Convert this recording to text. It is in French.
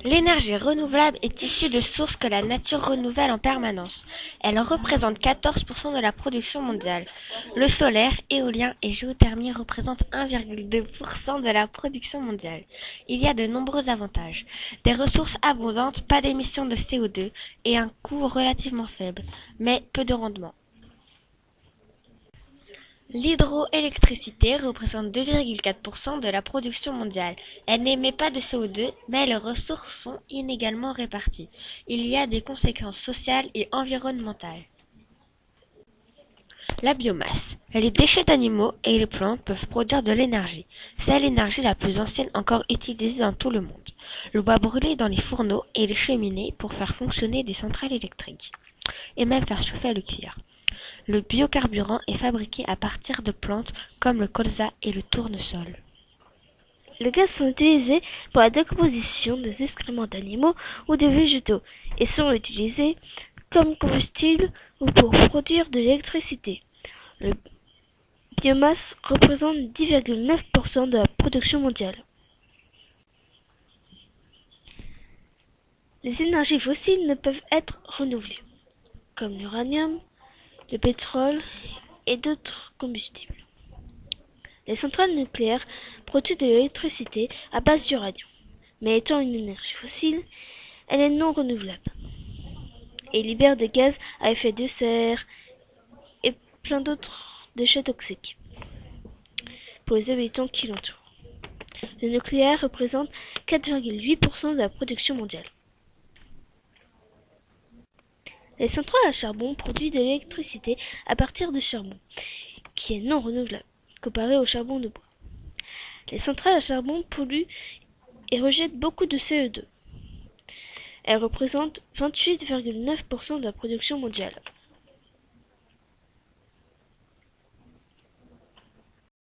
L'énergie renouvelable est issue de sources que la nature renouvelle en permanence. Elle représente 14% de la production mondiale. Le solaire, éolien et géothermie représentent 1,2% de la production mondiale. Il y a de nombreux avantages. Des ressources abondantes, pas d'émissions de CO2 et un coût relativement faible, mais peu de rendement. L'hydroélectricité représente 2,4% de la production mondiale. Elle n'émet pas de CO2, mais les ressources sont inégalement réparties. Il y a des conséquences sociales et environnementales. La biomasse. Les déchets d'animaux et les plantes peuvent produire de l'énergie. C'est l'énergie la plus ancienne encore utilisée dans tout le monde. Le bois brûlé dans les fourneaux et les cheminées pour faire fonctionner des centrales électriques, et même faire chauffer le cuir. Le biocarburant est fabriqué à partir de plantes comme le colza et le tournesol. Les gaz sont utilisés pour la décomposition des excréments d'animaux ou de végétaux et sont utilisés comme combustible ou pour produire de l'électricité. Le biomasse représente 10,9% de la production mondiale. Les énergies fossiles ne peuvent être renouvelées, comme l'uranium, le pétrole et d'autres combustibles. Les centrales nucléaires produisent de l'électricité à base d'uranium, mais étant une énergie fossile, elle est non renouvelable et libère des gaz à effet de serre et plein d'autres déchets toxiques pour les habitants qui l'entourent. Le nucléaire représente 4,8% de la production mondiale. Les centrales à charbon produisent de l'électricité à partir de charbon, qui est non renouvelable, comparé au charbon de bois. Les centrales à charbon polluent et rejettent beaucoup de CO2. Elles représentent 28,9% de la production mondiale.